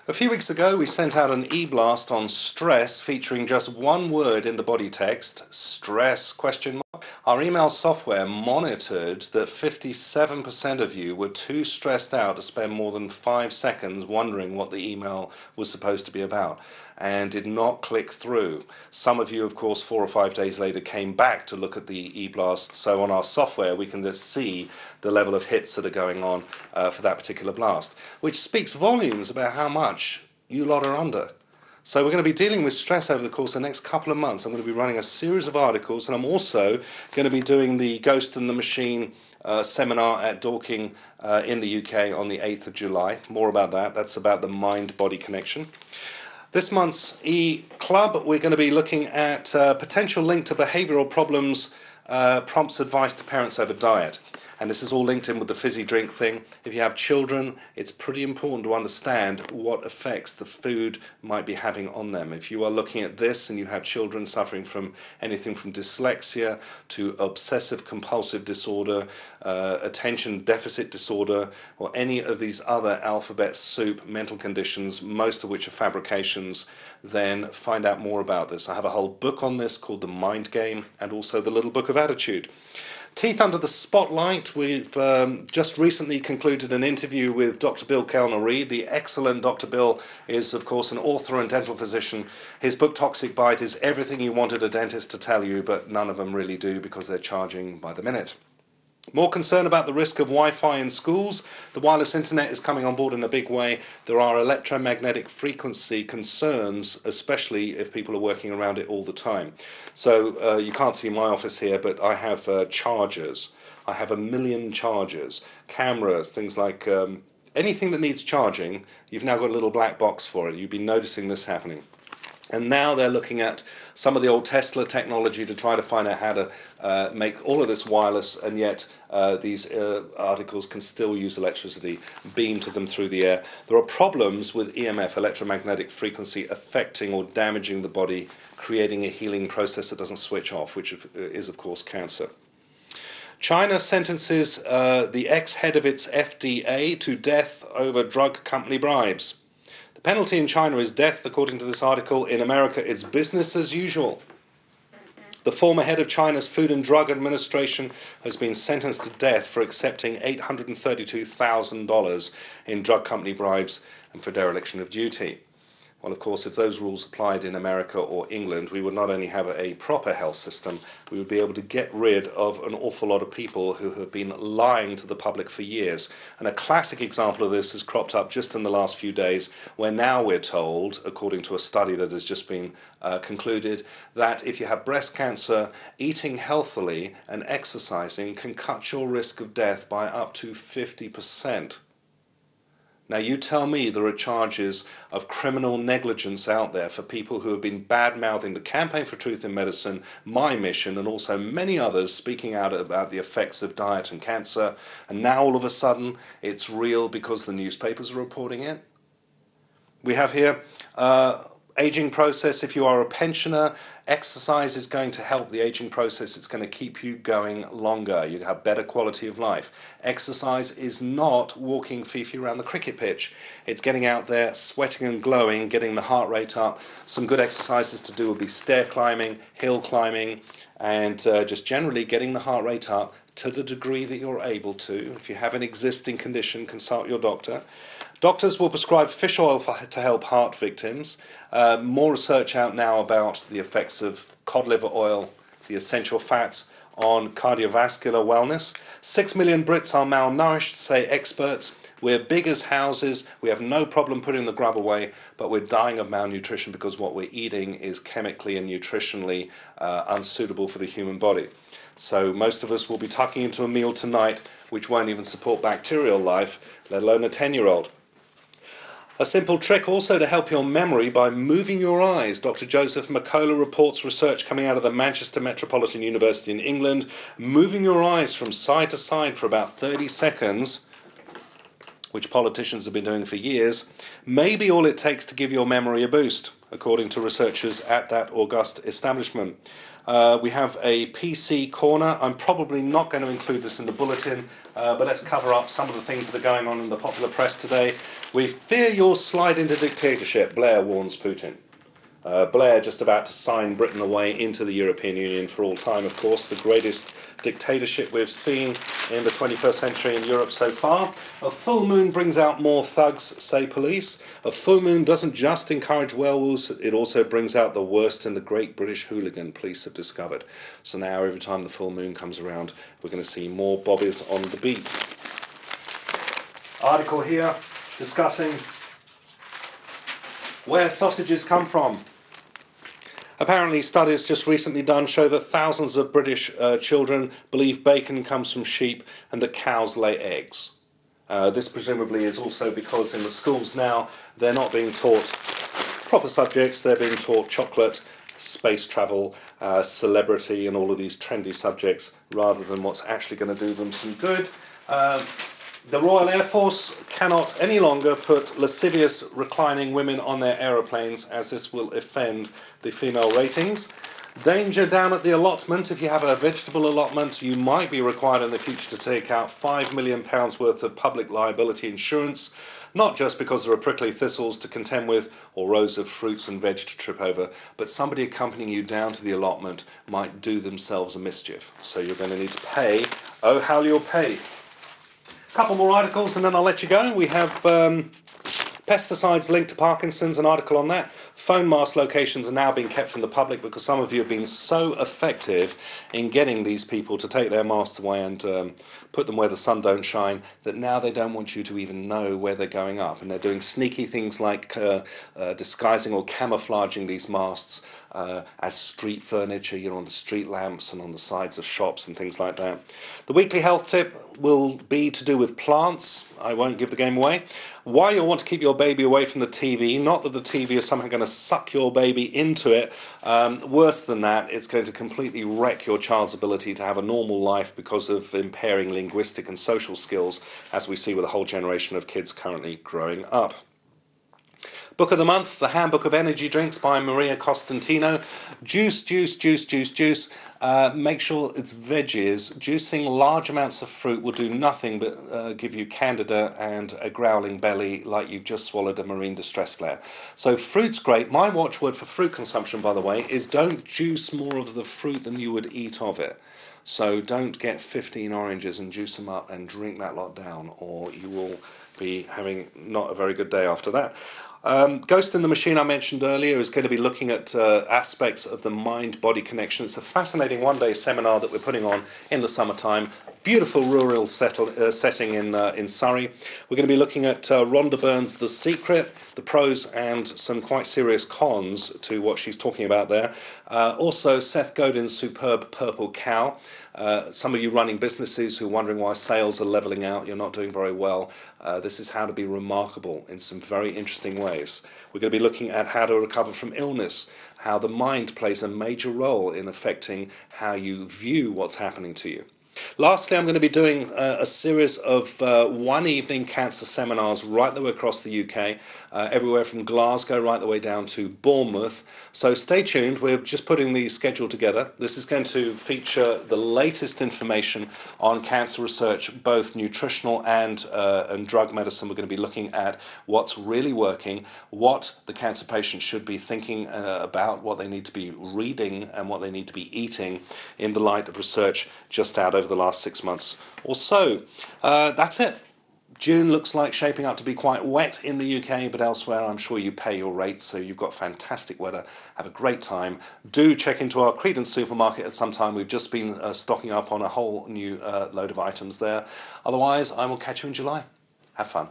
A few weeks ago we sent out an e-blast on stress featuring just one word in the body text, stress question mark. Our email software monitored that 57% of you were too stressed out to spend more than 5 seconds wondering what the email was supposed to be about and did not click through. Some of you, of course, 4 or 5 days later came back to look at the e-blast, so on our software we can just see the level of hits that are going on for that particular blast, which speaks volumes about how much you lot are under. So we're going to be dealing with stress over the course of the next couple of months. I'm going to be running a series of articles, and I'm also going to be doing the Ghost and the Machine seminar at Dorking in the UK on the 8th of July. More about that. That's about the mind-body connection. This month's Eclub, we're going to be looking at potential link to behavioural problems, prompts advice to parents over diet. And this is all linked in with the fizzy drink thing. If you have children, it's pretty important to understand what effects the food might be having on them. If you are looking at this and you have children suffering from anything from dyslexia to obsessive compulsive disorder, attention deficit disorder, or any of these other alphabet soup mental conditions, most of which are fabrications, then find out more about this. I have a whole book on this called The Mind Game, and also the Little Book of Attitude. Teeth under the spotlight. We've just recently concluded an interview with Dr. Bill Kellner-Reid. The excellent Dr. Bill is, of course, an author and dental physician. His book, Toxic Bite, is everything you wanted a dentist to tell you, but none of them really do because they're charging by the minute. More concern about the risk of Wi-Fi in schools. The wireless internet is coming on board in a big way. There are electromagnetic frequency concerns, especially if people are working around it all the time. So you can't see my office here, but I have chargers. I have 1 million chargers, cameras, things like anything that needs charging. You've now got a little black box for it. You've been noticing this happening. And now they're looking at some of the old Tesla technology to try to find out how to make all of this wireless, and yet these articles can still use electricity beamed to them through the air. There are problems with EMF, electromagnetic frequency, affecting or damaging the body, creating a healing process that doesn't switch off, which is, of course, cancer. China sentences the ex-head of its FDA to death over drug company bribes. The penalty in China is death, according to this article. In America, it's business as usual. The former head of China's Food and Drug Administration has been sentenced to death for accepting $832,000 in drug company bribes and for dereliction of duty. Well, of course, if those rules applied in America or England, we would not only have a proper health system, we would be able to get rid of an awful lot of people who have been lying to the public for years. And a classic example of this has cropped up just in the last few days, where now we're told, according to a study that has just been concluded, that if you have breast cancer, eating healthily and exercising can cut your risk of death by up to 50%. Now you tell me there are charges of criminal negligence out there for people who have been bad-mouthing the Campaign for Truth in Medicine, my mission, and also many others speaking out about the effects of diet and cancer, and now all of a sudden it's real because the newspapers are reporting it. We have here aging process. If you are a pensioner, exercise is going to help the aging process. It's going to keep you going longer. You have better quality of life. Exercise is not walking fifi around the cricket pitch. It's getting out there, sweating and glowing, getting the heart rate up. Some good exercises to do would be stair climbing, hill climbing, and just generally getting the heart rate up to the degree that you're able to. If you have an existing condition, consult your doctor. Doctors will prescribe fish oil to help heart victims. More research out now about the effects of cod liver oil, the essential fats, on cardiovascular wellness. 6 million Brits are malnourished, say experts. We're big as houses. We have no problem putting the grub away, but we're dying of malnutrition because what we're eating is chemically and nutritionally unsuitable for the human body. So most of us will be tucking into a meal tonight which won't even support bacterial life, let alone a 10-year-old. A simple trick also to help your memory by moving your eyes. Dr. Joseph McCullough reports research coming out of the Manchester Metropolitan University in England. Moving your eyes from side to side for about 30 seconds, which politicians have been doing for years, may be all it takes to give your memory a boost. according to researchers at that august establishment. We have a PC corner. I'm probably not going to include this in the bulletin, but let's cover up some of the things that are going on in the popular press today. We fear you'll slide into dictatorship, Blair warns Putin. Blair just about to sign Britain away into the European Union for all time, of course, the greatest dictatorship we've seen in the 21st century in Europe so far. A full moon brings out more thugs, say police. A full moon doesn't just encourage werewolves, it also brings out the worst in the great British hooligan, police have discovered. So now every time the full moon comes around, we're going to see more bobbies on the beat. Article here discussing where sausages come from. Apparently, studies just recently done show that thousands of British children believe bacon comes from sheep and that cows lay eggs. This presumably is also because in the schools now they're not being taught proper subjects, they're being taught chocolate, space travel, celebrity and all of these trendy subjects rather than what's actually going to do them some good. The Royal Air Force cannot any longer put lascivious reclining women on their aeroplanes as this will offend the female ratings. Danger down at the allotment. If you have a vegetable allotment, you might be required in the future to take out £5 million worth of public liability insurance, not just because there are prickly thistles to contend with or rows of fruits and veg to trip over, but somebody accompanying you down to the allotment might do themselves a mischief. So you're going to need to pay. Oh, how you'll pay. A couple more articles and then I'll let you go. We have pesticides linked to Parkinson's, an article on that. Phone mast locations are now being kept from the public because some of you have been so effective in getting these people to take their masts away and put them where the sun don't shine that now they don't want you to even know where they're going up. And they're doing sneaky things like disguising or camouflaging these masts as street furniture, you know, on the street lamps and on the sides of shops and things like that. The weekly health tip will be to do with plants. I won't give the game away. Why you'll want to keep your baby away from the TV, not that the TV is somehow going to suck your baby into it. Worse than that, it's going to completely wreck your child's ability to have a normal life because of impairing linguistic and social skills, as we see with a whole generation of kids currently growing up. Book of the month, The Handbook of Energy Drinks by Maria Costantino. Juice, juice, juice, juice, juice. Make sure it's veggies. Juicing large amounts of fruit will do nothing but give you candida and a growling belly like you've just swallowed a marine distress flare. So fruit's great. My watchword for fruit consumption, by the way, is don't juice more of the fruit than you would eat of it. So don't get 15 oranges and juice them up and drink that lot down, or you will be having not a very good day after that. Ghost in the Machine, I mentioned earlier, is going to be looking at aspects of the mind-body connection. It's a fascinating one-day seminar that we're putting on in the summertime. Beautiful rural setting in Surrey. We're going to be looking at Rhonda Byrne's The Secret, the pros and some quite serious cons to what she's talking about there. Also, Seth Godin's superb Purple Cow. Some of you running businesses who are wondering why sales are levelling out, you're not doing very well. This is how to be remarkable in some very interesting ways. We're going to be looking at how to recover from illness, how the mind plays a major role in affecting how you view what's happening to you. Lastly, I'm going to be doing a series of one-evening cancer seminars right the way across the UK, everywhere from Glasgow right the way down to Bournemouth. So stay tuned, we're just putting the schedule together. This is going to feature the latest information on cancer research, both nutritional and drug medicine. We're going to be looking at what's really working, what the cancer patient should be thinking about, what they need to be reading and what they need to be eating in the light of research just out over the last 6 months or so. That's it. June looks like shaping up to be quite wet in the UK, but elsewhere I'm sure you pay your rates, so you've got fantastic weather. Have a great time. Do check into our Credence supermarket at some time. We've just been stocking up on a whole new load of items there. Otherwise, I will catch you in July. Have fun.